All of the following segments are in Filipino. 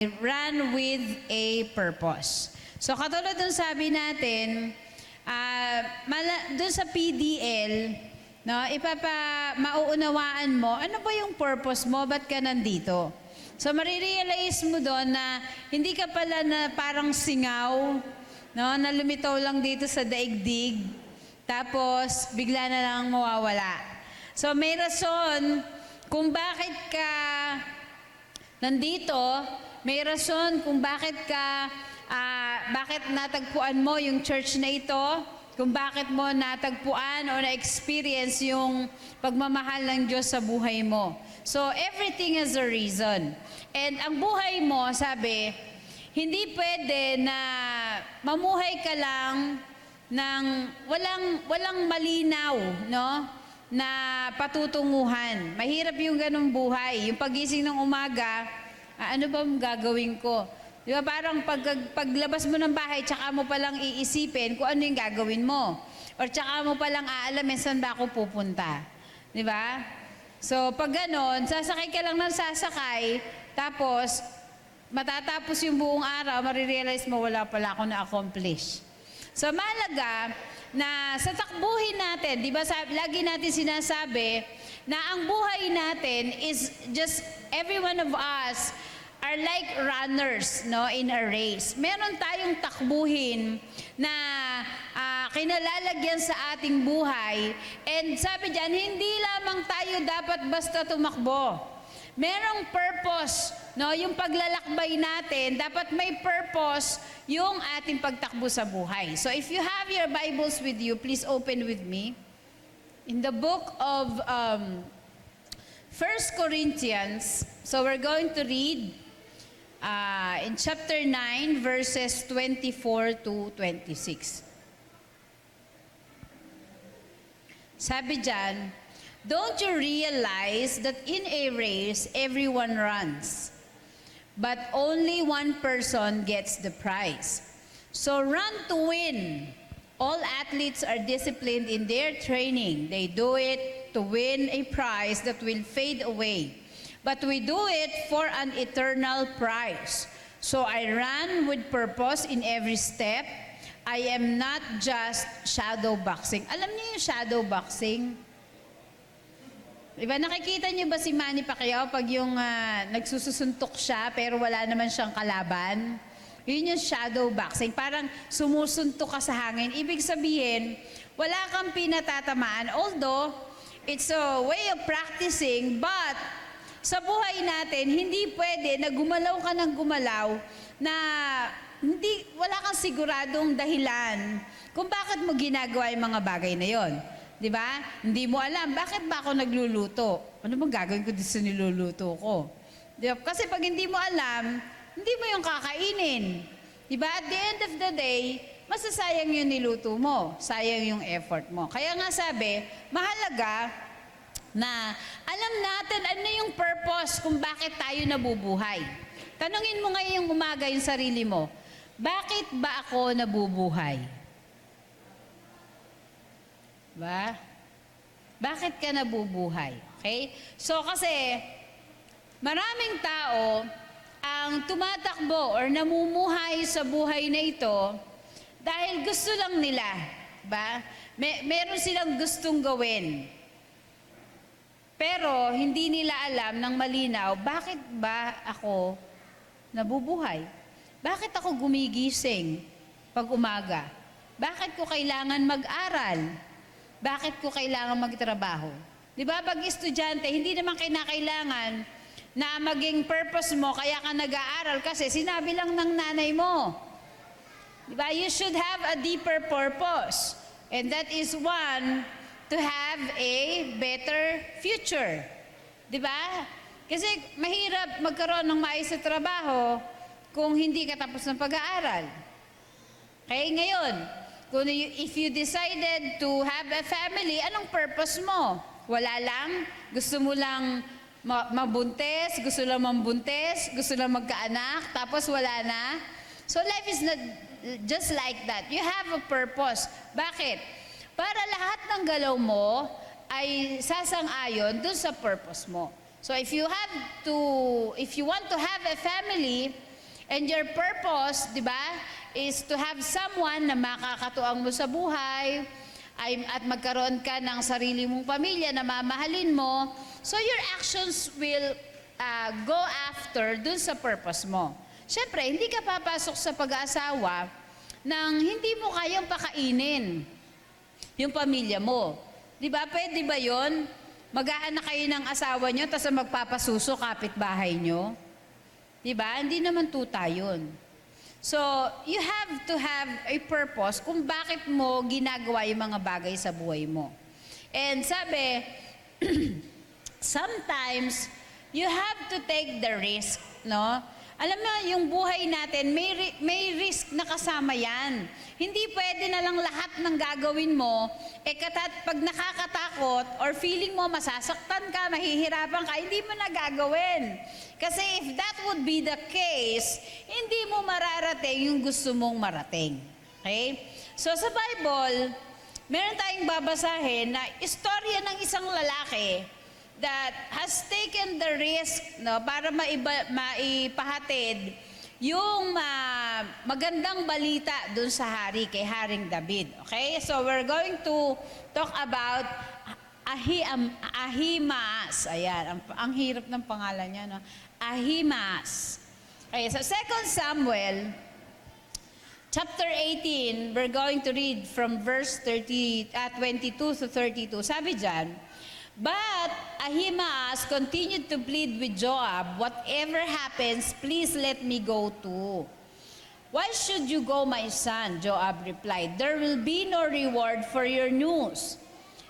Run with a purpose. So katulad dun sabi natin, dun sa PDL, no, mauunawaan mo, ano ba yung purpose mo, ba't ka nandito? So marirealize mo doon na hindi ka pala na parang singaw, no, na lumitaw lang dito sa daigdig, tapos bigla na lang mawawala. So may rason kung bakit ka nandito, may rason kung bakit natagpuan mo yung church na ito, kung bakit mo natagpuan o na-experience yung pagmamahal ng Diyos sa buhay mo. So, everything has a reason. And ang buhay mo, sabi, hindi pwede na mamuhay ka lang ng walang malinaw, no? Na patutunguhan. Mahirap yung ganung buhay. Yung pagising ng umaga, ano ba gagawin ko? Di ba parang paglabas mo ng bahay, tsaka mo palang iisipin kung ano yung gagawin mo. Or tsaka mo palang aalamin saan ba ako pupunta. Di ba? So pag ganon, sasakay ka lang ng sasakay, tapos matatapos yung buong araw, marirealize mo wala pala ako na-accomplish. So mahalaga na sa takbuhin natin, di ba lagi natin sinasabi na ang buhay natin is just every one of us are like runners, no, in a race. Meron tayong takbuhin na kinalalagyan sa ating buhay. And sabi diyan, hindi lamang tayo dapat basta tumakbo. Merong purpose, no, yung paglalakbay natin, dapat may purpose yung ating pagtakbo sa buhay. So if you have your Bibles with you, please open with me. In the book of 1 Corinthians, so we're going to read in chapter 9, verses 24 to 26. Sabi dyan, don't you realize that in a race, everyone runs, but only one person gets the prize? So run to win. All athletes are disciplined in their training. They do it to win a prize that will fade away. But we do it for an eternal prize. So I run with purpose in every step. I am not just shadow boxing. Alam niyo yung shadow boxing? Diba, nakikita niyo ba si Manny Pacquiao pag yung nagsusuntok siya pero wala naman siyang kalaban? Yun yung shadow boxing. Parang sumusuntok ka sa hangin. Ibig sabihin, wala kang pinatatamaan. Although, it's a way of practicing, but sa buhay natin, hindi pwede na gumalaw ka ng gumalaw na wala kang siguradong dahilan kung bakit mo ginagawa yung mga bagay na yon. Di ba? Hindi mo alam, bakit ba ako nagluluto? Ano bang gagawin ko dito sa niluluto ko? Di ba? Kasi pag hindi mo alam, hindi mo yung kakainin. Di ba? At the end of the day, masasayang yung niluto mo. Sayang yung effort mo. Kaya nga sabi, mahalaga na alam natin ano yung purpose kung bakit tayo nabubuhay. Tanungin mo ngayong umaga yung sarili mo, bakit ba ako nabubuhay? Ba? Bakit ka nabubuhay? Okay? So kasi, maraming tao ang tumatakbo or namumuhay sa buhay na ito dahil gusto lang nila. Ba? Meron silang gustong gawin. Pero hindi nila alam ng malinaw, bakit ba ako nabubuhay? Bakit ako gumigising pag umaga? Bakit ko kailangan mag-aral? Bakit ko kailangan magtrabaho? Di ba, pag estudyante, hindi naman kinakailangan na maging purpose mo, kaya ka nag-aaral kasi sinabi lang ng nanay mo. Di ba, you should have a deeper purpose. And that is one, to have a better future. Di ba? Kasi mahirap magkaroon ng maayos na trabaho kung hindi ka tapos ng pag-aaral. Kaya ngayon, if you decided to have a family, anong purpose mo? Wala lang? Gusto mo lang mabuntis? Gusto lang mambuntis? Gusto lang magkaanak? Tapos wala na? So life is not just like that. You have a purpose. Bakit? Para lahat ng galaw mo ay sasang-ayon dun sa purpose mo. So if you want to have a family, And your purpose, di ba, is to have someone na makakatuwang mo sa buhay, at magkaroon ka ng sarili mong pamilya na mamahalin mo. So your actions will go after dun sa purpose mo. Siyempre, hindi ka papasok sa pag-aasawa nang hindi mo kayang pakainin yung pamilya mo. Di ba? Pwede ba yun? Mag-aanak kayo ng asawa nyo, tapos magpapasuso kapitbahay nyo? Di ba? Hindi naman tuta yun. So, you have to have a purpose kung bakit mo ginagawa yung mga bagay sa buhay mo. And sabi, sometimes, you have to take the risk, no? Alam mo, yung buhay natin, may risk na kasama yan. Hindi pwede na lang lahat ng gagawin mo, pag nakakatakot or feeling mo masasaktan ka, mahihirapan ka, hindi mo na gagawin. Kasi if that would be the case, hindi mo mararating yung gusto mong marating. Okay? So sa Bible, meron tayong babasahin na istorya ng isang lalaki that has taken the risk, no, para maipahatid yung magandang balita dun sa hari, kay Haring David. Okay? So we're going to talk about Ahimaas. Ayan, ang hirap ng pangalan niya, no? Ahimaas. Okay, so 2 Samuel chapter 18, we're going to read from verse 22 to 32. Sabi dyan, but Ahimaas continued to plead with Joab, whatever happens, please let me go too. Why should you go, my son? Joab replied, there will be no reward for your news.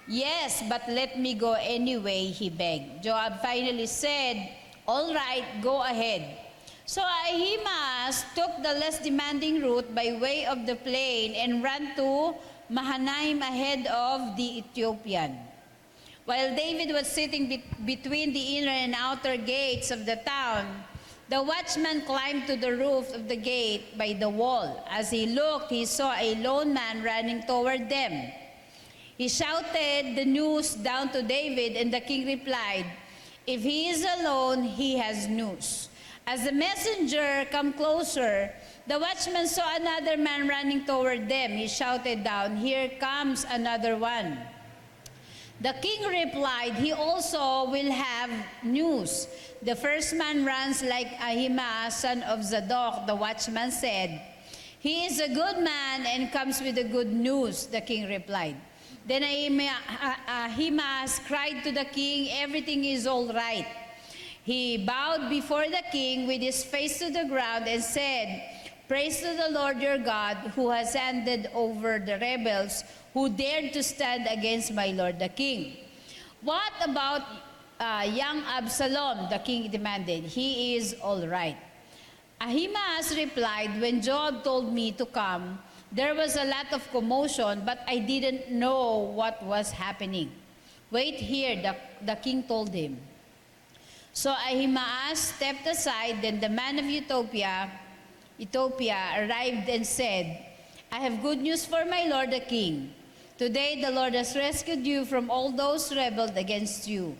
Yes, but let me go anyway, he begged. Joab finally said, all right, go ahead. So Ahimaas took the less demanding route by way of the plain and ran to Mahanaim ahead of the Ethiopian. While David was sitting between the inner and outer gates of the town, the watchman climbed to the roof of the gate by the wall. As he looked, he saw a lone man running toward them. He shouted the news down to David, and the king replied, if he is alone, he has news. As the messenger came closer, the watchman saw another man running toward them. He shouted down, here comes another one. The king replied, he also will have news. The first man runs like Ahimaaz, son of Zadok, the watchman said. He is a good man and comes with the good news, the king replied. Then Ahimaaz cried to the king, everything is all right. He bowed before the king with his face to the ground and said, praise to the Lord your God, who has handed over the rebels who dared to stand against my lord the king. What about young Absalom? The king demanded. He is all right. Ahimaaz replied, when Joab told me to come, there was a lot of commotion, but I didn't know what was happening. Wait here, the king told him. So Ahimaaz stepped aside, then the man of Ethiopia arrived and said, I have good news for my lord the king. Today the Lord has rescued you from all those who rebelled against you.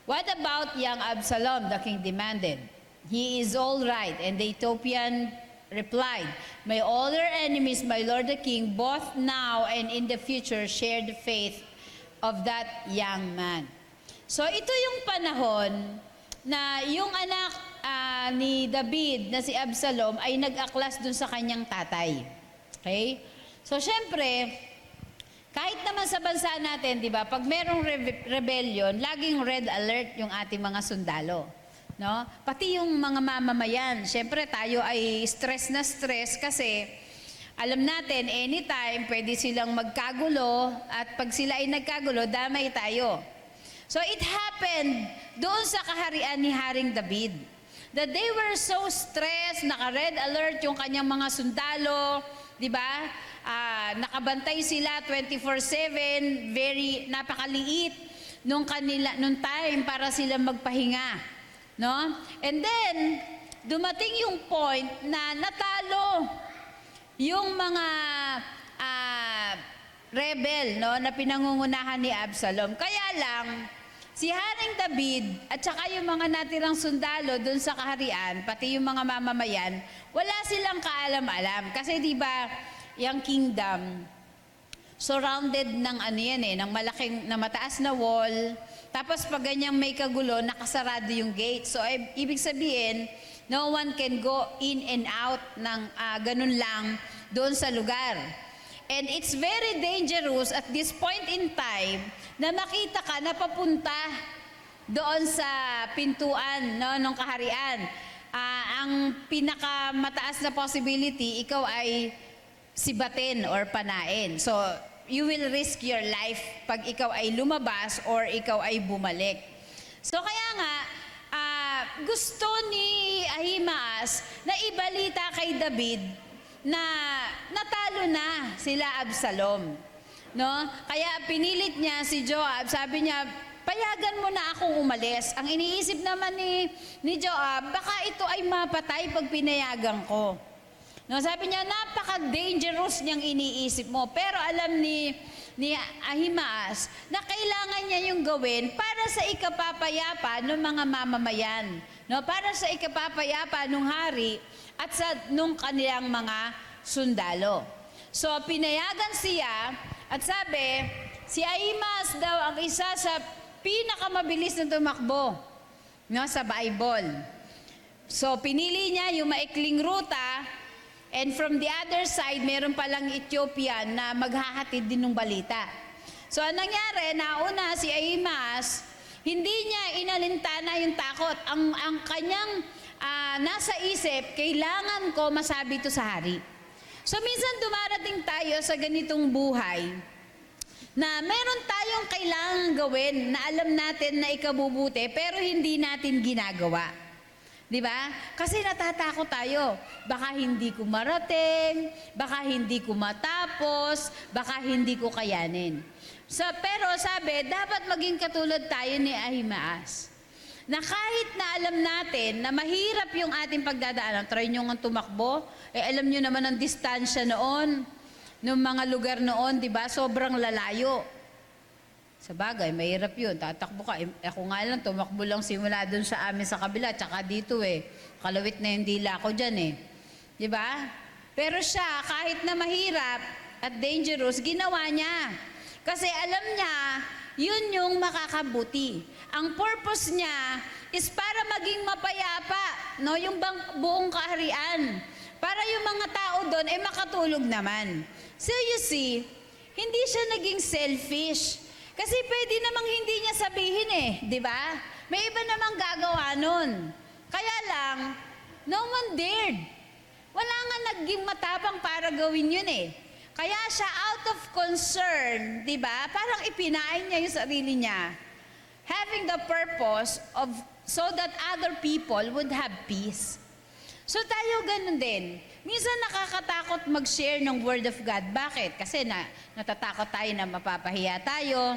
What about young Absalom? The king demanded. He is all right. And the Ethiopian replied, may all your enemies, my lord the king, both now and in the future, share the faith of that young man. So ito yung panahon na yung anak ni David na si Absalom ay nag-aklas dun sa kanyang tatay. Okay? So syempre, kahit naman sa bansa natin, di ba, pag merong rebellion, laging red alert yung ating mga sundalo. No? Pati yung mga mamamayan, syempre tayo ay stress na stress kasi alam natin, anytime pwede silang magkagulo at pag sila ay nagkagulo, damay tayo. So it happened doon sa kaharian ni Haring David that they were so stressed, naka-red alert yung kanyang mga sundalo, di ba? Nakabantay sila 24/7, very napakaliit nung time para sila magpahinga, no? And then dumating yung point na natalo yung mga rebel, no, na pinangungunahan ni Absalom. Kaya lang Si Haring David at saka yung mga natirang sundalo doon sa kaharian, pati yung mga mamamayan, wala silang kaalam-alam. Kasi di ba, yung kingdom, surrounded ng ano yan ng malaking, na mataas na wall. Tapos pag ganyang may kagulo, nakasarado yung gate. So ibig sabihin, no one can go in and out ng ganun lang doon sa lugar. And it's very dangerous at this point in time na makita ka na papunta doon sa pintuan ng kaharian. Ang pinakamataas na possibility, ikaw ay sibatin or panain. So, you will risk your life pag ikaw ay lumabas or ikaw ay bumalik. So, kaya nga, gusto ni Ahimaas na ibalita kay David na natalo na sila Absalom. No? Kaya pinilit niya si Joab, sabi niya, payagan mo na akong umalis. Ang iniisip naman ni Joab, baka ito ay mapatay pag pinayagan ko. No, sabi niya, napaka-dangerous niyang iniisip mo. Pero alam ni Ahimaas na kailangan niya yung gawin para sa ikapapayapa ng mga mamamayan. No, para sa ikapapayapa ng hari at sa nung kanilang mga sundalo. So, pinayagan siya at sabi, si Ahimaas daw ang isa sa pinakamabilis na tumakbo sa Bible. So, pinili niya yung maikling ruta. And from the other side, meron palang Ethiopian na maghahatid din ng balita. So, anong nangyari, nauna si Ahimaas, hindi niya inalintana yung takot. Ang kanyang nasa isip, kailangan ko masabi ito sa hari. So, minsan dumarating tayo sa ganitong buhay na meron tayong kailangan gawin na alam natin na ikabubuti, pero hindi natin ginagawa. Di ba? Kasi natatakot tayo. Baka hindi ko marating, baka hindi ko matapos, baka hindi ko kayanin. So, pero sabi, dapat maging katulad tayo ni Ahimaas. Na kahit na alam natin na mahirap yung ating pagdadaanan, try nyo nga tumakbo, alam nyo naman ang distansya noon, ng mga lugar noon, di ba? Sobrang lalayo. Sa bagay, mahirap yun. Tatakbo ka. Ako nga lang, tumakbo lang simula dun sa amin sa kabila, tsaka dito kalawit na yung dila ko dyan Di ba? Pero siya, kahit na mahirap at dangerous, ginawa niya. Kasi alam niya, yun yung makakabuti. Ang purpose niya is para maging mapayapa, yung buong kaharian. Para yung mga tao doon ay makatulog naman. So you see, hindi siya naging selfish. Kasi pwede namang hindi niya sabihin di ba? May iba namang gagawa nun. Kaya lang, no one dared. Wala nga naging matapang para gawin yun Kaya siya out of concern, di ba? Parang ipinain niya yung sarili niya. Having the purpose of, so that other people would have peace. So tayo ganun din. Minsan nakakatakot mag-share ng Word of God. Bakit? Kasi natatakot tayo na mapapahiya tayo.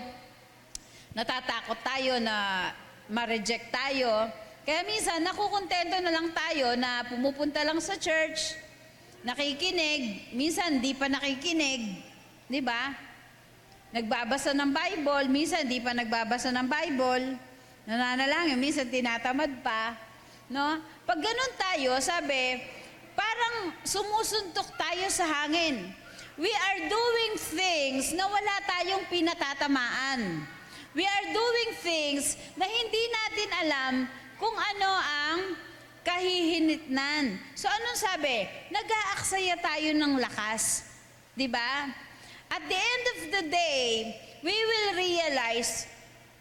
Natatakot tayo na ma-reject tayo. Kaya minsan nakukontento na lang tayo na pumupunta lang sa church, nakikinig, minsan di pa nakikinig. Di ba? Nagbabasa ng Bible, minsan di pa nagbabasa ng Bible. Nananalangin, minsan tinatamad pa. No? Pag ganun tayo, sabi, parang sumusuntok tayo sa hangin. We are doing things na wala tayong pinatatamaan. We are doing things na hindi natin alam kung ano ang kahihinitnan. So anong sabi? Nag-aaksaya tayo ng lakas. Diba? At the end of the day, we will realize,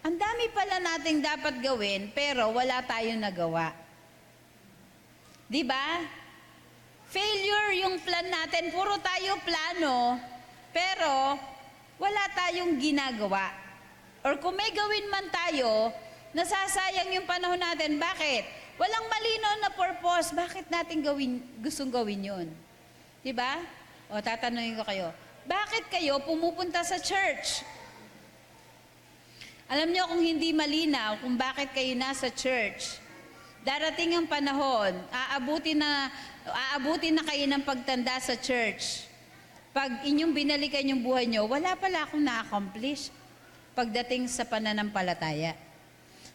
ang dami pala nating dapat gawin, pero wala tayong nagawa. Diba? Failure yung plan natin. Puro tayo plano, pero wala tayong ginagawa. Or kung may gawin man tayo, nasasayang yung panahon natin. Bakit? Walang malinaw na purpose. Bakit natin gustong gawin yun? Diba? O, tatanungin ko kayo. Bakit kayo pumupunta sa church? Alam niyo kung hindi malinaw kung bakit kayo nasa church, darating ang panahon, aabutin na kayo ng pagtanda sa church. Pag inyong binalikan yung buhay nyo, wala pala akong na-accomplish pagdating sa pananampalataya.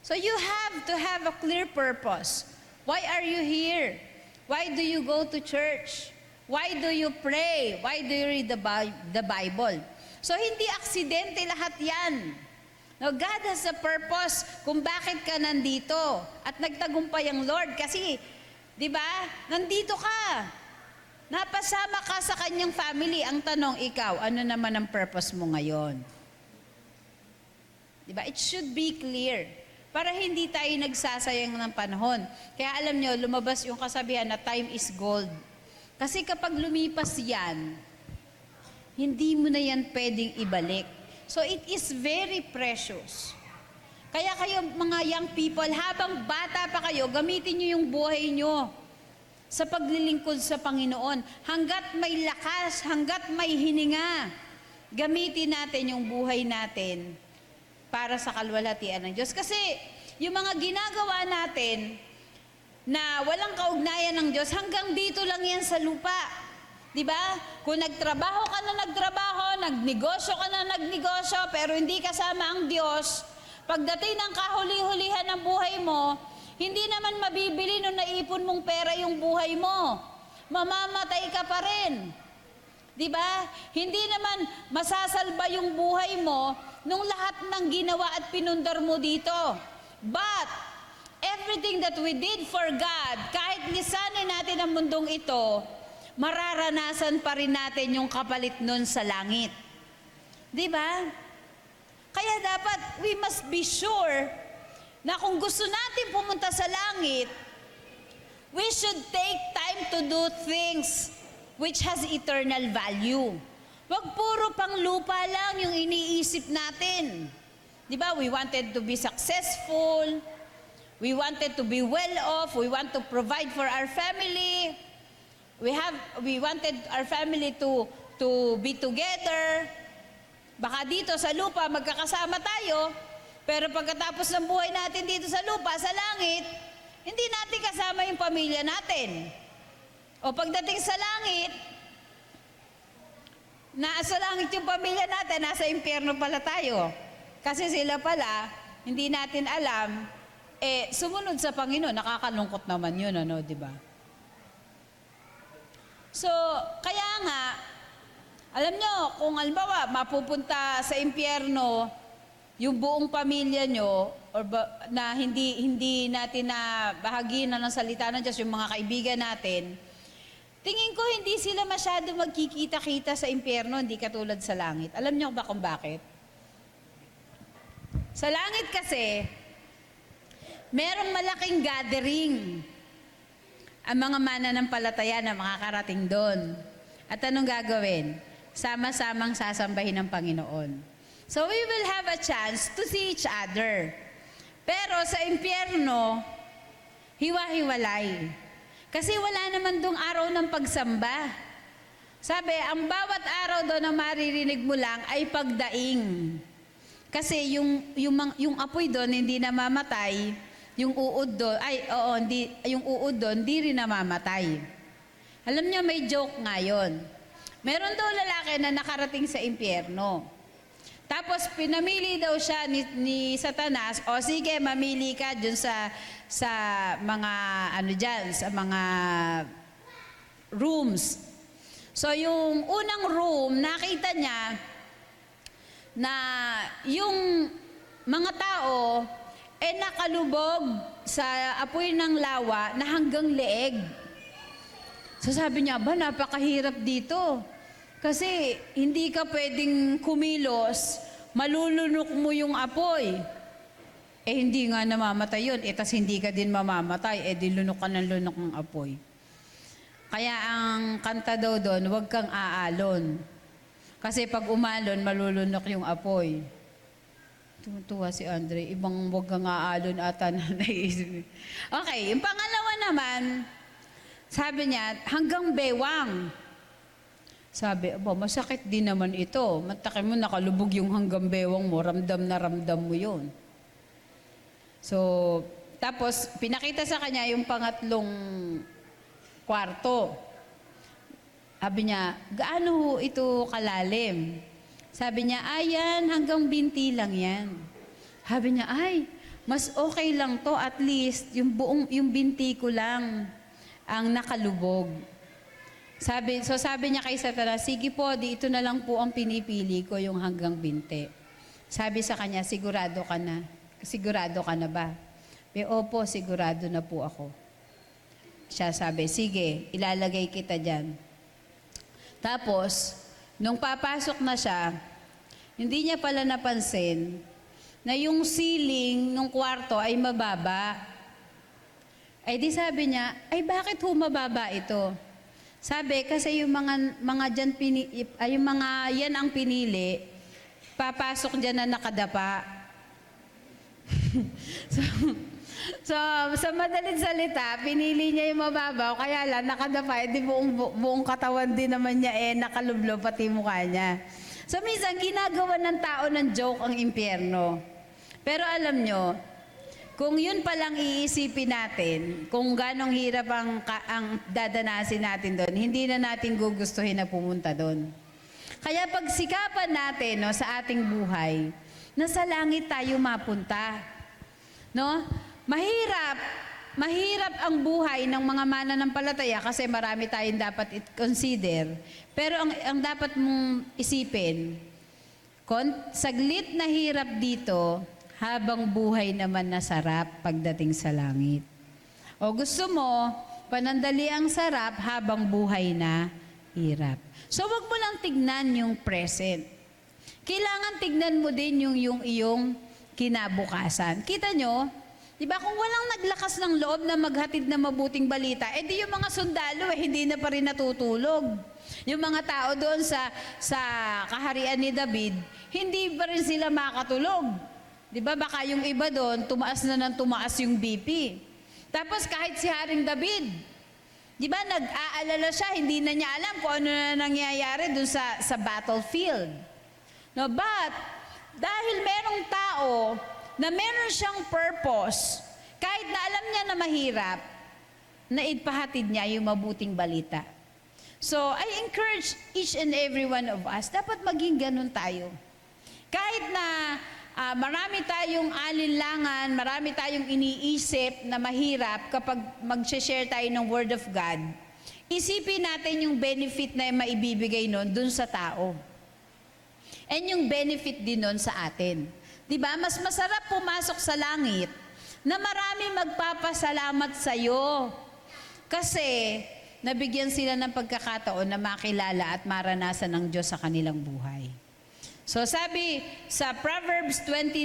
So you have to have a clear purpose. Why are you here? Why do you go to church? Why do you pray? Why do you read the Bible? So hindi aksidente lahat yan. No, God has a purpose kung bakit ka nandito. At nagtagumpay ang Lord kasi, di ba, nandito ka. Napasama ka sa kanyang family. Ang tanong, ikaw, ano naman ang purpose mo ngayon? Di ba? It should be clear. Para hindi tayo nagsasayang ng panahon. Kaya alam nyo, lumabas yung kasabihan na time is gold. Kasi kapag lumipas yan, hindi mo na yan pwedeng ibalik. So it is very precious. Kaya kayo mga young people, habang bata pa kayo, gamitin nyo yung buhay nyo sa paglilingkod sa Panginoon. Hanggat may lakas, hanggat may hininga, gamitin natin yung buhay natin para sa kalwalhatian ng Diyos. Kasi yung mga ginagawa natin na walang kaugnayan ng Diyos, hanggang dito lang yan sa lupa. Diba? Kung nagtrabaho ka na nagtrabaho, nagnegosyo ka na nagnegosyo, pero hindi kasama ang Diyos, pagdating ng kahuli-hulihan ng buhay mo, hindi naman mabibili nung naipon mong pera yung buhay mo. Mamamatay ka pa rin. Diba? Hindi naman masasalba yung buhay mo nung lahat ng ginawa at pinundar mo dito. But, everything that we did for God, kahit lisanin natin ang mundong ito, mararanasan pa rin natin yung kapalit nun sa langit. Diba? Kaya dapat, we must be sure na kung gusto natin pumunta sa langit, we should take time to do things which has eternal value. Wag puro pang lupa lang yung iniisip natin. Di ba? We wanted to be successful. We wanted to be well off. We want to provide for our family. We wanted our family to be together. Baka dito sa lupa magkakasama tayo, pero pagkatapos ng buhay natin dito sa lupa, sa langit, hindi natin kasama yung pamilya natin. O pagdating sa langit, nasa langit yung pamilya natin, nasa impyerno pala tayo. Kasi sila pala, hindi natin alam, sumunod sa Panginoon. Nakakalungkot naman yun, ano, di ba? So, kaya nga, alam nyo, kung halimbawa, mapupunta sa impyerno, yung buong pamilya nyo, na hindi natin na bahagi na ng salita ng Diyos, yung mga kaibigan natin, tingin ko hindi sila masyado magkikita-kita sa impyerno, hindi katulad sa langit. Alam niyo ba kung bakit? Sa langit kasi, merong malaking gathering ang mga mananampalataya na makakarating doon. At anong gagawin? Sama-samang sasambahin ng Panginoon. So we will have a chance to see each other. Pero sa impyerno, hiwa-hiwalay. Kasi wala naman dong araw ng pagsamba. Sabi, ang bawat araw doon na maririnig mo lang ay pagdaing. Kasi yung apoy doon hindi namamatay, yung uod doon, yung uod doon hindi rin namamatay. Alam niyo, may joke ngayon. Meron daw lalaki na nakarating sa impyerno. Tapos pinamili daw siya ni Satanas, o sige, mamili ka dun sa mga sa mga rooms. So yung unang room, nakita niya na yung mga tao nakalubog sa apoy ng lawa na hanggang leeg. So sabi niya, napakahirap dito. Kasi hindi ka pwedeng kumilos, malulunok mo yung apoy. Hindi nga namamatay yun. Tas hindi ka din mamamatay. Di lunok ka ng lunok ng apoy. Kaya ang kanta daw doon, huwag kang aalon. Kasi pag umalon, malulunok yung apoy. Tuwa si Andre, ibang huwag kang aalon ata na naisip. Okay, yung pangalawa naman, sabi niya, hanggang bewang. Sabi, masakit din naman ito. Matake mo, nakalubog yung hanggang bewang mo, ramdam na ramdam mo yun. So, tapos, pinakita sa kanya yung pangatlong kwarto. Sabi niya, gaano ito kalalim? Sabi niya, yan, hanggang binti lang yan. Sabi niya, mas okay lang to, at least yung binti ko lang ang nakalubog. Sabi niya kay Satanas, sige po, di ito na lang po ang pinipili ko, yung hanggang binti. Sabi sa kanya, sigurado ka na? Sigurado ka na ba? Opo, sigurado na po ako. Siya sabi, sige, ilalagay kita dyan. Tapos, nung papasok na siya, hindi niya pala napansin na yung ceiling ng kwarto ay mababa. Ay di sabi niya, ay bakit mababa ito? Sabi, kasi yung mga dyan, yung mga yan ang pinili, papasok dyan na nakadapa. so, sa madaling salita, pinili niya yung mababaw, kaya lang nakadapa, di buong katawan din naman niya nakalublo, pati mukha niya. So, minsan, ginagawa ng tao ng joke ang impyerno. Pero alam nyo, kung yun palang iisipin natin, kung ganong hirap ang dadanasin natin doon, hindi na natin gugustuhin na pumunta doon. Kaya pagsikapan natin sa ating buhay, nasa langit tayo mapunta. No? Mahirap ang buhay ng mga mananampalataya kasi marami tayong dapat i-consider. Pero ang dapat mong isipin, saglit na hirap dito, habang buhay naman na sarap pagdating sa langit. O gusto mo, panandali ang sarap habang buhay na hirap. So wag mo lang tignan yung present. Kailangan tignan mo din yung iyong kinabukasan. Kita nyo, di ba kung walang naglakas ng loob na maghatid na mabuting balita, di yung mga sundalo hindi na pa rin natutulog. Yung mga tao doon sa kaharian ni David, hindi pa rin sila makatulog. Di ba baka yung iba doon, tumaas yung BP. Tapos kahit si Haring David, di ba nag-aalala siya, hindi na niya alam kung ano na nangyayari doon sa battlefield. No, but dahil merong tao na meron siyang purpose, kahit na alam niya na mahirap, naidpahatid niya yung mabuting balita. So, I encourage each and every one of us, dapat maging ganun tayo. Kahit na marami tayong alinlangan, marami tayong iniisip na mahirap kapag mag-share tayo ng Word of God, isipin natin yung benefit na maibibigay nun dun sa tao. And yung benefit din nun sa atin. Diba? Mas masarap pumasok sa langit na marami magpapasalamat sa'yo. Kasi nabigyan sila ng pagkakataon na makilala at maranasan ng Diyos sa kanilang buhay. So sabi sa Proverbs 29,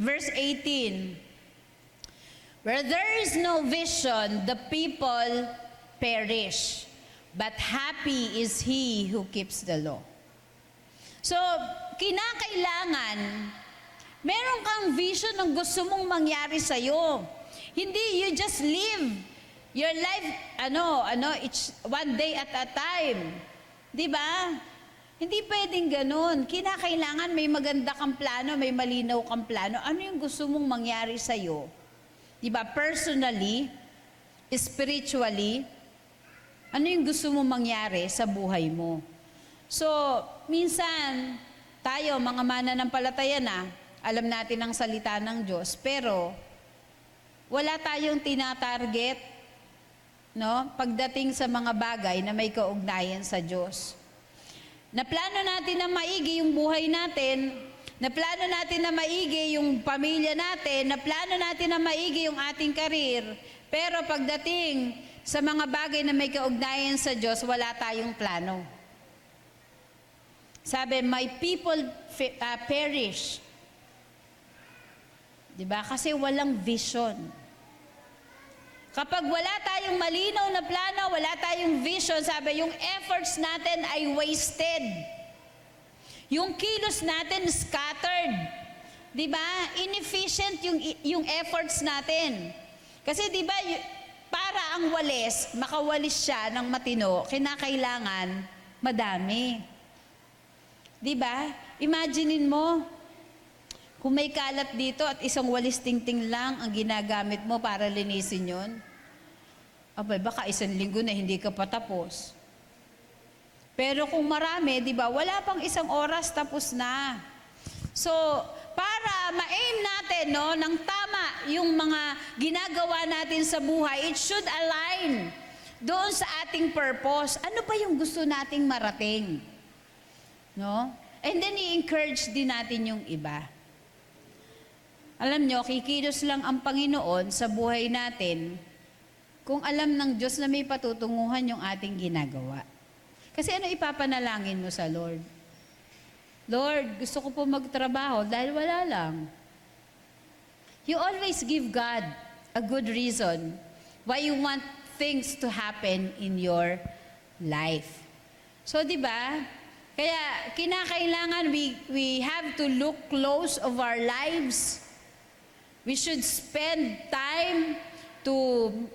verse 18, where there is no vision, the people perish, but happy is he who keeps the law. So, kinakailangan, meron kang vision ng gusto mong mangyari sa'yo. Hindi you just live your life, it's one day at a time. Diba? Hindi pwedeng ganun. Kinakailangan may maganda kang plano, may malinaw kang plano. Ano yung gusto mong mangyari sa'yo? Diba? Personally, spiritually, ano yung gusto mong mangyari sa buhay mo? So, minsan, tayo, mga mananampalataya na, alam natin ang salita ng Diyos, pero wala tayong tinatarget, no? Pagdating sa mga bagay na may kaugnayan sa Diyos. Naplano natin na maigi yung buhay natin, naplano natin na maigi yung pamilya natin, naplano natin na maigi yung ating karir, pero pagdating sa mga bagay na may kaugnayan sa Diyos, wala tayong plano. Sabi, my people perish. Diba? Kasi walang vision. Kapag wala tayong malinaw na plano, wala tayong vision, sabi, yung efforts natin ay wasted. Yung kilos natin scattered. Diba? Inefficient yung efforts natin. Kasi diba, para ang walis, makawalis siya ng matino, kinakailangan madami. Diba? Imaginein mo, kung may kalat dito at isang walis tingting lang ang ginagamit mo para linisin yun, abay, baka isang linggo na hindi ka patapos. Pero kung marami, di ba, wala pang isang oras tapos na. So, para para ma-aim natin, no, ng tama yung mga ginagawa natin sa buhay, it should align doon sa ating purpose. Ano ba yung gusto nating marating? No? And then i-encourage din natin yung iba. Alam nyo, kikilos lang ang Panginoon sa buhay natin kung alam ng Diyos na may patutunguhan yung ating ginagawa. Kasi ano ipapanalangin mo sa Lord? Lord, gusto ko po magtrabaho dahil wala lang. You always give God a good reason why you want things to happen in your life. So, di ba? Kaya kinakailangan we have to look close of our lives. We should spend time to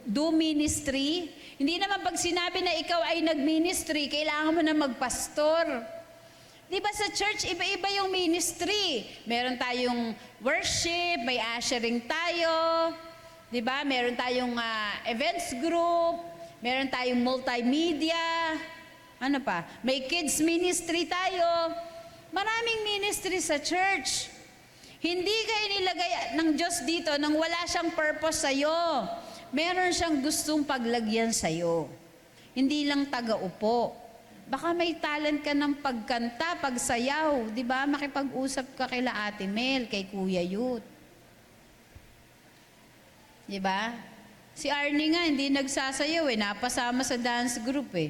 do ministry. Hindi naman pag sinabi na ikaw ay nag-ministry, kailangan mo na magpastor. Di ba sa church, iba-iba yung ministry. Meron tayong worship, may ushering tayo. Di ba? Meron tayong events group, meron tayong multimedia. Ano pa? May kids ministry tayo. Maraming ministry sa church. Hindi kayo nilagay ng Diyos dito nang wala siyang purpose sa'yo. Meron siyang gustong paglagyan sa'yo. Hindi lang taga-upo. Baka may talent ka ng pagkanta, pagsayaw. Di ba? Makipag-usap ka kay Ate Mel, kay Kuya Youth. Di ba? Si Arnie nga, hindi nagsasayaw eh. Napasama sa dance group eh.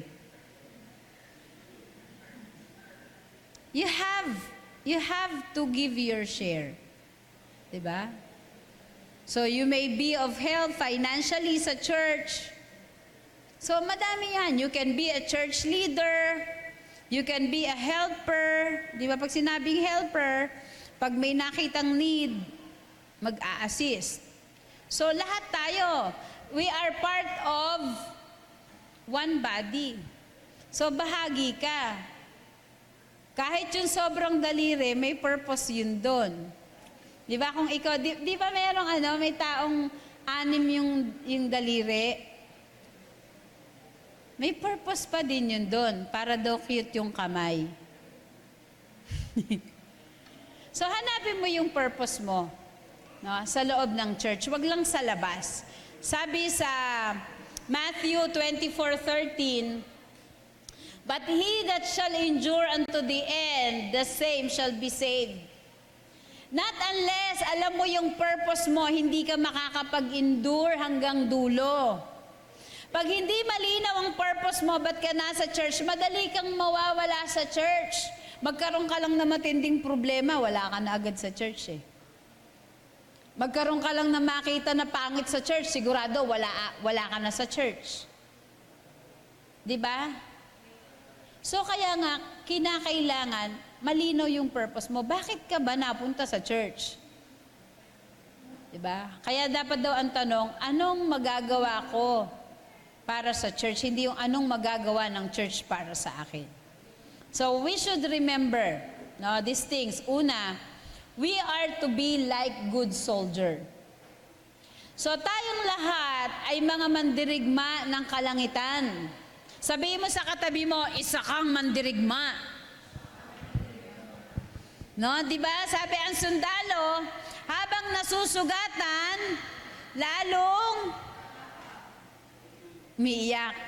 You have to give your share. Diba? So you may be of help financially sa church. So madami yan. You can be a church leader. You can be a helper. Di ba? Pag sinabing helper, pag may nakitang need, mag-a-assist. So lahat tayo, we are part of one body. So bahagi ka. Kahit yung sobrang daliri, may purpose yun doon. Di ba kung ikaw, di ba merong may taong 6 yung daliri? May purpose pa din yun doon, para daw cute yung kamay. So hanapin mo yung purpose mo, no, sa loob ng church, wag lang sa labas. Sabi sa Matthew 24:13, "But he that shall endure unto the end, the same shall be saved." Not unless alam mo yung purpose mo, hindi ka makakapag-endure hanggang dulo. Pag hindi malinaw ang purpose mo, ba't ka nasa church, madali kang mawawala sa church. Magkaroon ka lang na matinding problema, wala ka na agad sa church eh. Magkaroon ka lang na makita na pangit sa church, sigurado wala ka na sa church. Di ba? So kaya nga, kinakailangan malinaw yung purpose mo. Bakit ka ba napunta sa church? Diba? Kaya dapat daw ang tanong, anong magagawa ko para sa church? Hindi yung anong magagawa ng church para sa akin. So we should remember these things. Una, we are to be like good soldier. So tayong lahat ay mga mandirigma ng kalangitan. Sabihin mo sa katabi mo, isa kang mandirigma. No, 'di ba? Sabi ang sundalo, habang nasusugatan, lalong umiiyak.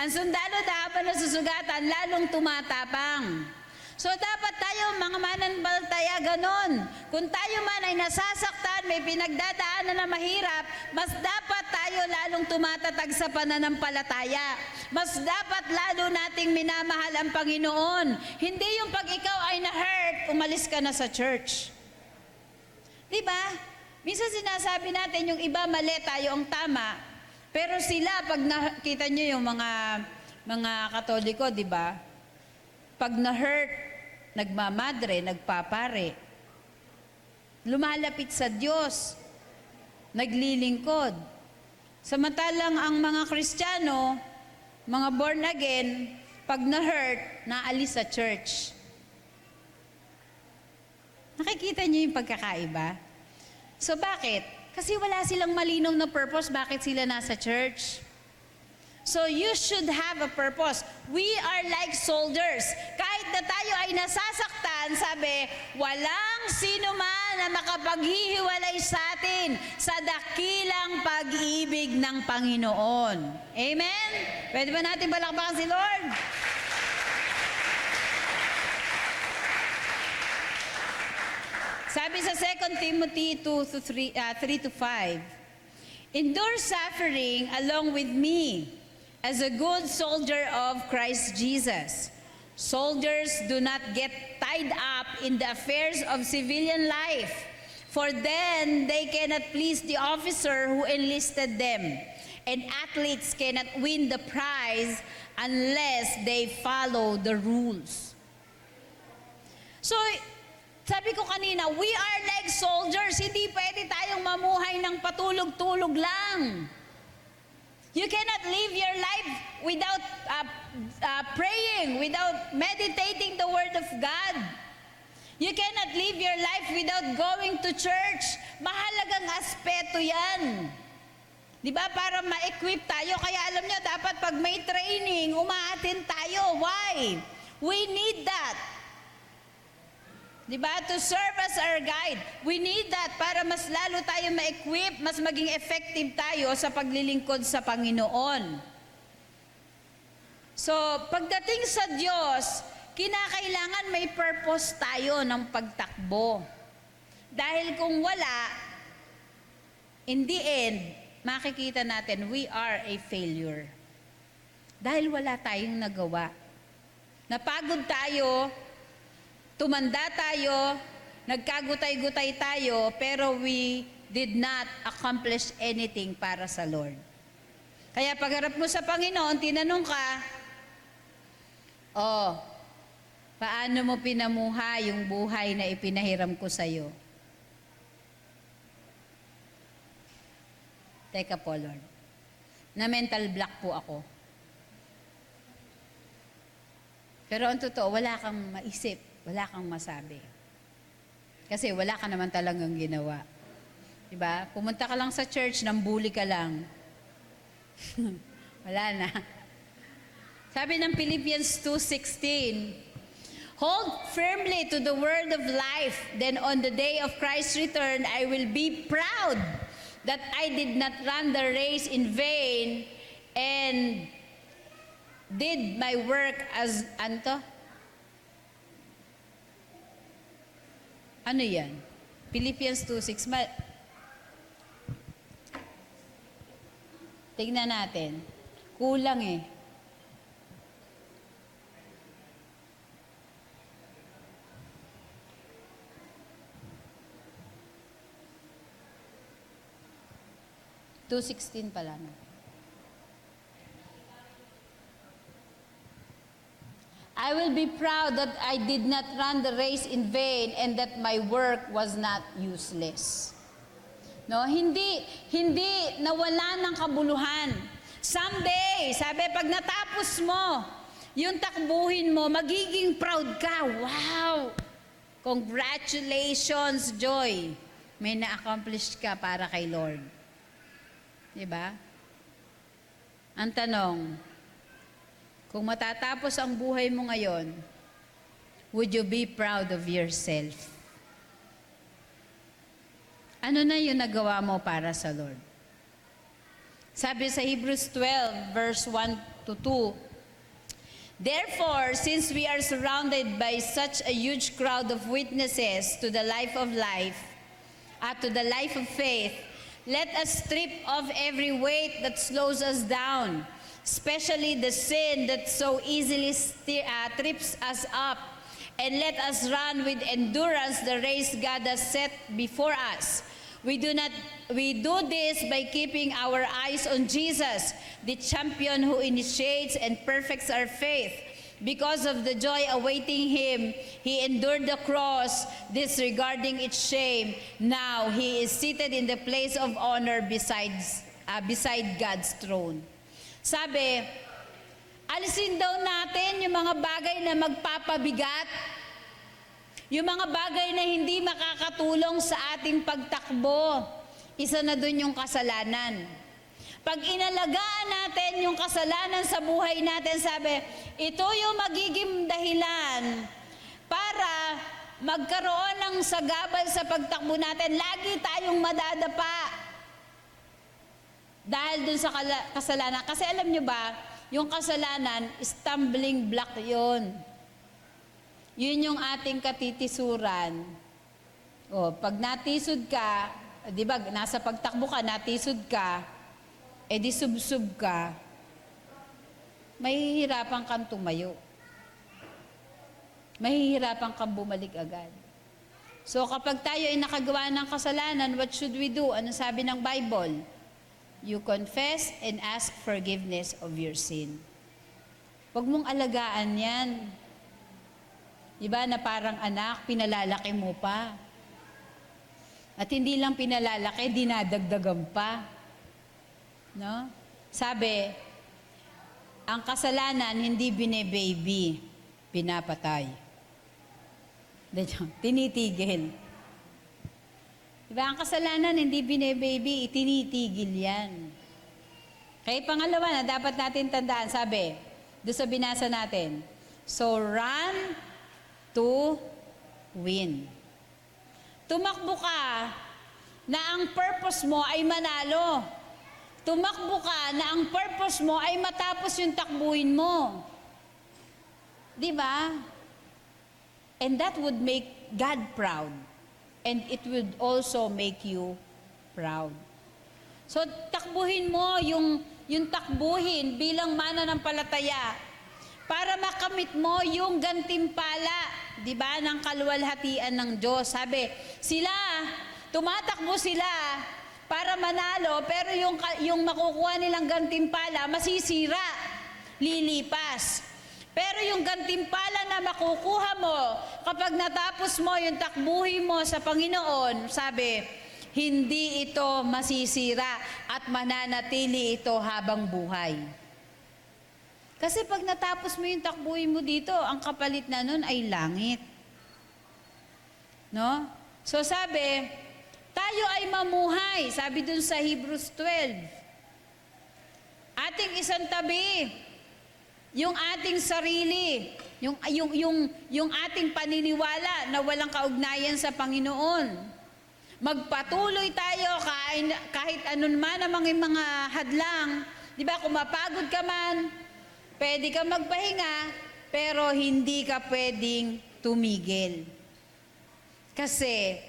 Ang sundalo habang nasusugatan, lalong tumatapang. So dapat tayo mga mananampalataya ganon. Kung tayo man ay nasasaktan, may pinagdadaanan na mahirap, mas dapat tayo lalong tumatatag sa pananampalataya. Mas dapat lalo nating minamahal ang Panginoon. Hindi yung pag ikaw ay na-hurt, umalis ka na sa church. Diba? Minsan sinasabi natin yung iba mali, tayo ang tama. Pero sila, pag nakita nyo yung mga Katoliko, diba? Pag na-hurt, nagmamadre, nagpapare, lumalapit sa Diyos, naglilingkod. Samantalang ang mga Kristiyano, mga born again, pag na-hurt, naalis sa church. Nakikita niyo yung pagkakaiba? So bakit? Kasi wala silang malinaw na purpose, bakit sila nasa church? So you should have a purpose. We are like soldiers. Kahit na tayo ay nasasaktan, dyan, sabi, walang sino man na makapaghihiwalay sa atin sa dakilang pag-ibig ng Panginoon. Amen? Pwede ba natin palakpakan si Lord? Sabi sa 2 Timothy 3-5, endure suffering along with me as a good soldier of Christ Jesus. Soldiers do not get tied up in the affairs of civilian life, for then they cannot please the officer who enlisted them. And athletes cannot win the prize unless they follow the rules. So, sabi ko kanina, we are like soldiers. Hindi pwede tayong mamuhay ng patulog-tulog lang. You cannot live your life without praying, without meditating the Word of God. You cannot live your life without going to church. Mahalagang aspeto yan. Di ba? Para ma-equip tayo. Kaya alam nyo, dapat pag may training, umaattend tayo. Why? We need that. Diba? To serve as our guide. We need that para mas lalo tayo ma-equip, mas maging effective tayo sa paglilingkod sa Panginoon. So, pagdating sa Diyos, kinakailangan may purpose tayo ng pagtakbo. Dahil kung wala, in the end, makikita natin, we are a failure. Dahil wala tayong nagawa. Napagod tayo, tumanda tayo, nagkagutay-gutay tayo, pero we did not accomplish anything para sa Lord. Kaya pagharap mo sa Panginoon, tinanong ka, paano mo pinamuhay yung buhay na ipinahiram ko sa'yo? Teka po, Lord. Na mental block po ako. Pero ang totoo, wala kang maisip. Wala kang masabi. Kasi wala ka naman talagang ginawa. Diba? Pumunta ka lang sa church, nambuli ka lang. Wala na. Sabi ng Philippians 2:16, hold firmly to the word of life, then on the day of Christ's return, I will be proud that I did not run the race in vain and did my work as, ano yan? Philippians 2:6. Tingnan natin. Kulang eh. $2.16 pala. I will be proud that I did not run the race in vain and that my work was not useless. No, hindi nawala ng kabuluhan. Someday, sabi, pag natapos mo, yung takbuhin mo, magiging proud ka. Wow! Congratulations, Joy. May na-accomplish ka para kay Lord. Diba? Ang tanong, kung matatapos ang buhay mo ngayon, would you be proud of yourself? Ano na yung nagawa mo para sa Lord? Sabi sa Hebrews 12, verse 1-2, therefore, since we are surrounded by such a huge crowd of witnesses to the life of faith, let us strip off every weight that slows us down, especially the sin that so easily trips us up, and let us run with endurance the race God has set before us. We do this by keeping our eyes on Jesus, the champion who initiates and perfects our faith. Because of the joy awaiting him, he endured the cross, disregarding its shame. Now he is seated in the place of honor beside God's throne. Sabi, alisin daw natin yung mga bagay na magpapabigat, yung mga bagay na hindi makakatulong sa ating pagtakbo. Isa na dun yung kasalanan. Pag inalagaan natin yung kasalanan sa buhay natin, sabi, ito yung magiging dahilan para magkaroon ng sagabal sa pagtakbo natin, lagi tayong madadapa. Dahil dun sa kasalanan. Kasi alam nyo ba, yung kasalanan, stumbling block yun. Yun yung ating katitisuran. O, pag natisod ka, di ba, nasa pagtakbo ka, natisod ka, di subsub ka, mahihirapan kang tumayo. Mahihirapan kang bumalik agad. So kapag tayo ay nakagawa ng kasalanan, what should we do? Ano sabi ng Bible? You confess and ask forgiveness of your sin. Huwag mong alagaan yan. Diba na parang anak, pinalalaki mo pa. At hindi lang pinalalaki, dinadagdagan pa. No? Sabi, ang kasalanan hindi bine-baby, pinapatay. Tinitigil. Diba, ang kasalanan hindi bine-baby, tinitigil yan. Kaya pangalawa na dapat natin tandaan, sabi, doon sa binasa natin, so run to win. Tumakbo ka na ang purpose mo ay manalo. Tumakbo ka na ang purpose mo ay matapos yung takbuhin mo. Diba? And that would make God proud. And it would also make you proud. So, takbuhin mo yung takbuhin bilang mananampalataya para makamit mo yung gantimpala, di ba, ng kaluwalhatian ng Diyos. Sabi, tumatakbo sila para manalo, pero yung makukuha nilang gantimpala, masisira, lilipas. Pero yung gantimpala na makukuha mo, kapag natapos mo yung takbuhin mo sa Panginoon, sabi, hindi ito masisira at mananatili ito habang buhay. Kasi pag natapos mo yung takbuhin mo dito, ang kapalit na nun ay langit. No? So sabi, tayo ay mamuhay, sabi dun sa Hebrews 12. Ating isang tabi, yung ating sarili, yung ating paniniwala na walang kaugnayan sa Panginoon. Magpatuloy tayo kahit anuman ang mga hadlang. Di ba, kung mapagod ka man, pwede ka magpahinga, pero hindi ka pwedeng tumigil. Kasi,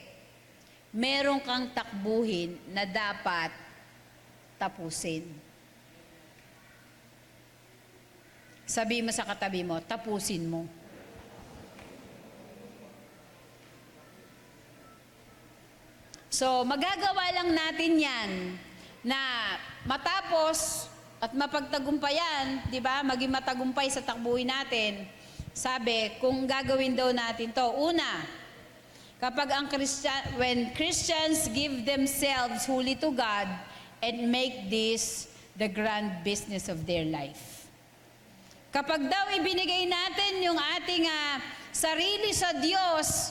meron kang takbuhin na dapat tapusin. Sabi mo sa katabi mo, tapusin mo. So, magagawa lang natin yan na matapos at mapagtagumpayan, di ba? Maging matagumpay sa takbuhin natin. Sabi, kung gagawin daw natin to, una, kapag when Christians give themselves wholly to God and make this the grand business of their life. Kapag daw ibinigay natin yung ating sarili sa Diyos,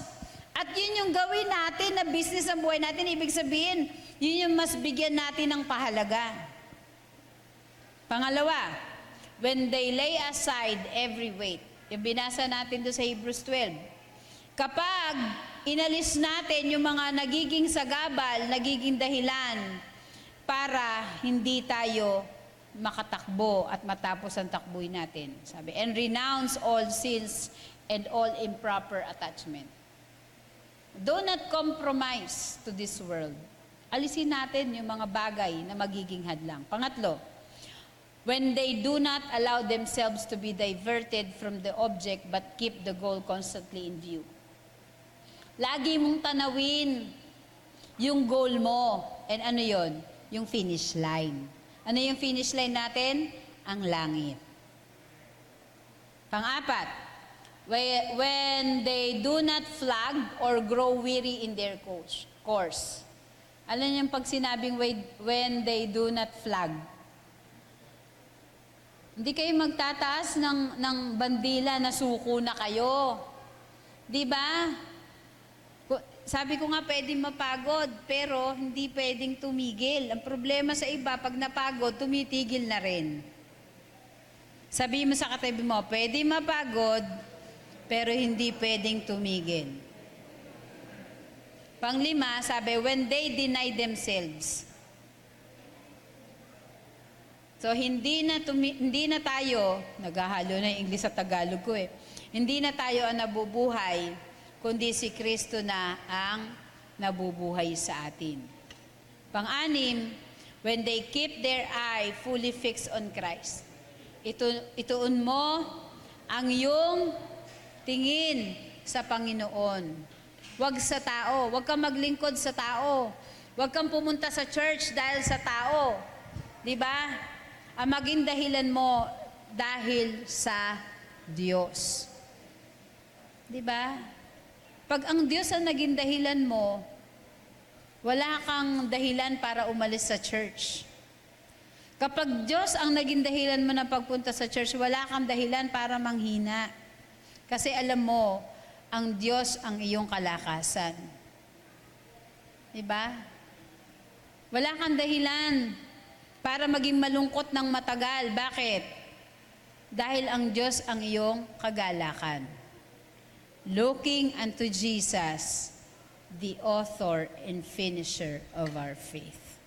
at yun yung gawin natin na business ng buhay natin, ibig sabihin, yun yung mas bigyan natin ng pahalaga. Pangalawa, when they lay aside every weight, yung binasa natin doon sa Hebrews 12, kapag inalis natin yung mga nagiging sagabal, nagiging dahilan, para hindi tayo makatakbo at matapos ang takbuhin natin. Sabi, and renounce all sins and all improper attachment. Do not compromise to this world. Alisin natin yung mga bagay na magiging hadlang. Pangatlo, when they do not allow themselves to be diverted from the object but keep the goal constantly in view. Lagi mong tanawin yung goal mo. And ano yon? Yung finish line. Ano yung finish line natin? Ang langit. Pang-apat, when they do not flag or grow weary in their course. Alam yung pag sinabing when they do not flag? Hindi kayo magtataas ng bandila na suko na kayo. Di ba? Sabi ko nga pwedeng mapagod, pero hindi pwedeng tumigil. Ang problema sa iba, pag napagod, tumitigil na rin. Sabi mo sa katabi mo, pwede mapagod, pero hindi pwedeng tumigil. Panglima, sabi, when they deny themselves. So, hindi na tayo, naghahalo na yung English sa Tagalog ko eh. Hindi na tayo ang nabubuhay, kundi si Kristo na ang nabubuhay sa atin. Pang-anim, when they keep their eye fully fixed on Christ. Ituon mo ang iyong tingin sa Panginoon. Huwag sa tao. Huwag kang maglingkod sa tao. Huwag kang pumunta sa church dahil sa tao. Di ba? Ang maging dahilan mo dahil sa Diyos. Di ba? Pag ang Diyos ang naging dahilan mo, wala kang dahilan para umalis sa church. Kapag Diyos ang naging dahilan mo na pagpunta sa church, wala kang dahilan para manghina. Kasi alam mo, ang Diyos ang iyong kalakasan. Diba? Wala kang dahilan para maging malungkot ng matagal. Bakit? Dahil ang Diyos ang iyong kagalakan. Looking unto Jesus, the author and finisher of our faith.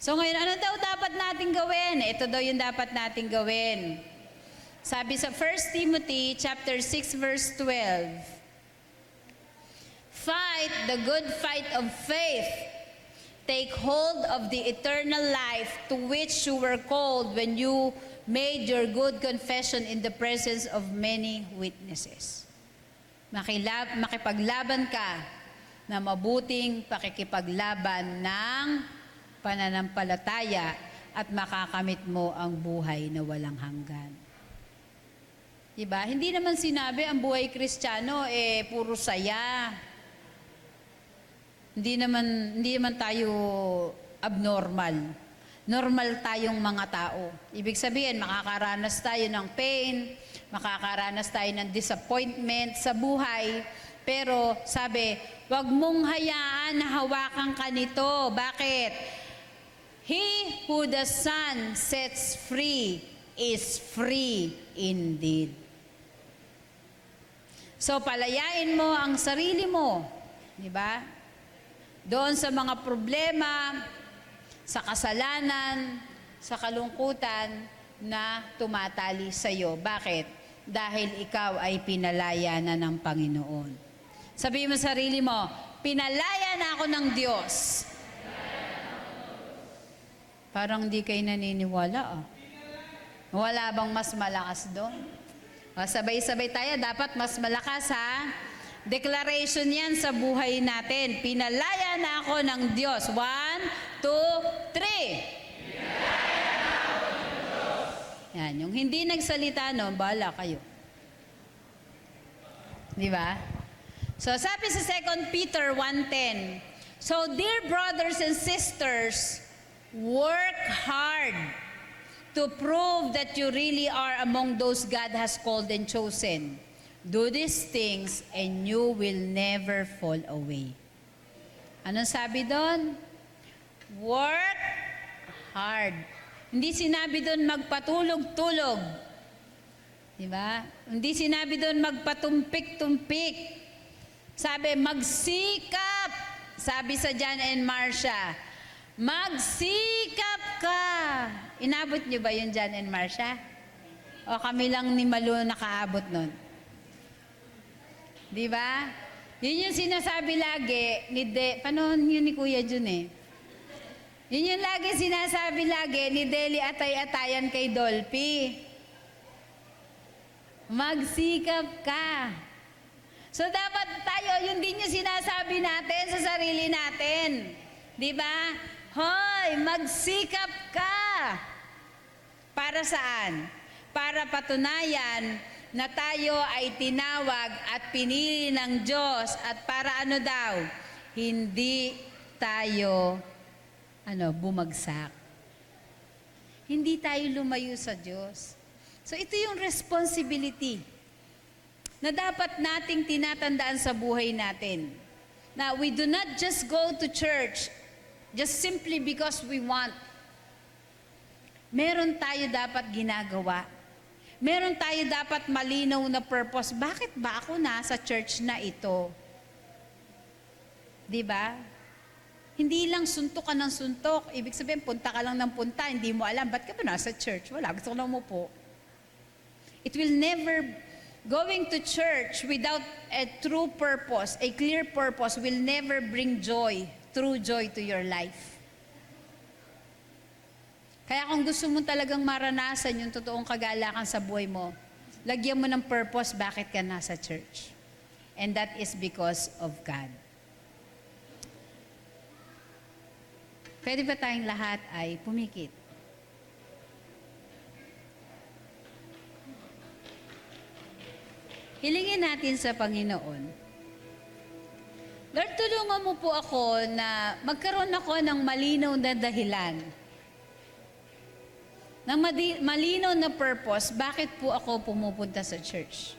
So ngayon, ano daw dapat natin gawin? Ito daw yung dapat natin gawin. Sabi sa 1 Timothy chapter 6 verse 12, fight the good fight of faith. Take hold of the eternal life to which you were called when you made your good confession in the presence of many witnesses. Makipaglaban ka na mabuting pakikipaglaban ng pananampalataya at makakamit mo ang buhay na walang hanggan. Diba? Hindi naman sinabi ang buhay Kristiyano puro saya. Hindi naman tayo abnormal. Normal tayong mga tao. Ibig sabihin, makakaranas tayo ng pain, makakaranas tayo ng disappointment sa buhay, pero sabi, wag mong hayaan na hawakan ka nito. Bakit? He who the Son sets free is free indeed. So, palayain mo ang sarili mo. Di ba? Doon sa mga problema, sa kasalanan, sa kalungkutan na tumatali sa iyo. Bakit? Dahil ikaw ay pinalaya na ng Panginoon. Sabihin mo sa sarili mo, pinalaya na ako ng Diyos. Parang di kayo naniniwala. Wala bang mas malakas doon? Sabay-sabay tayo, dapat mas malakas ha. Declaration yan sa buhay natin. Pinalaya na ako ng Diyos. 1, 2, 3. Yan, yung hindi nagsalita, no, bahala kayo. Di ba? So, sabi sa 2 Peter 1:10, so, dear brothers and sisters, work hard to prove that you really are among those God has called and chosen. Do these things and you will never fall away. Anong sabi doon? Work hard. Hindi sinabi doon magpatulog-tulog. Diba? Hindi sinabi doon magpatumpik-tumpik. Sabi, magsikap. Sabi sa John and Marcia, magsikap ka. Inabot niyo ba yun, John and Marcia? O kami lang ni Malu nakaabot nun? Di ba? Yun yung sinasabi lagi ni paano yun ni Kuya Jun eh? Yun yung lagi sinasabi lagi ni Deli Atay-Atayan kay Dolphy. Magsikap ka. So dapat tayo, yun din yung sinasabi natin sa sarili natin. Di ba? Hoy, magsikap ka. Para saan? Para patunayan na tayo ay tinawag at pinili ng Diyos at para ano daw? Hindi tayo bumagsak. Hindi tayo lumayo sa Diyos. So ito yung responsibility na dapat nating tinatandaan sa buhay natin. Now, we do not just go to church just simply because we want. Meron tayo dapat ginagawa. Meron tayo dapat malinaw na purpose. Bakit ba ako nasa church na ito? Di ba? Hindi lang suntok ka ng suntok. Ibig sabihin, punta ka lang ng punta, hindi mo alam, ba't ka ba nasa church? Wala, gusto ko lang umupo. It will never, going to church without a true purpose, a clear purpose, will never bring joy, true joy to your life. Kaya kung gusto mo talagang maranasan yung totoong kagalakan sa buhay mo, lagyan mo ng purpose bakit ka nasa church. And that is because of God. Pwede ba tayong lahat ay pumikit? Hilingin natin sa Panginoon. Lord, tulungan mo po ako na magkaroon ako ng malinaw na dahilan. Ng malinaw na purpose, bakit po ako pumupunta sa church?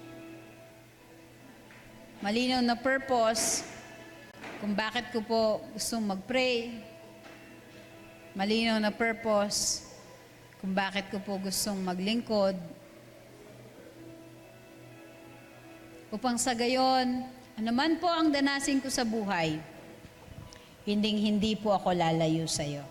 Malinaw na purpose, kung bakit ko po gustong mag-pray. Malinaw na purpose, kung bakit ko po gustong maglingkod. Upang sa gayon, anuman po ang danasin ko sa buhay, hindi po ako lalayo sa iyo.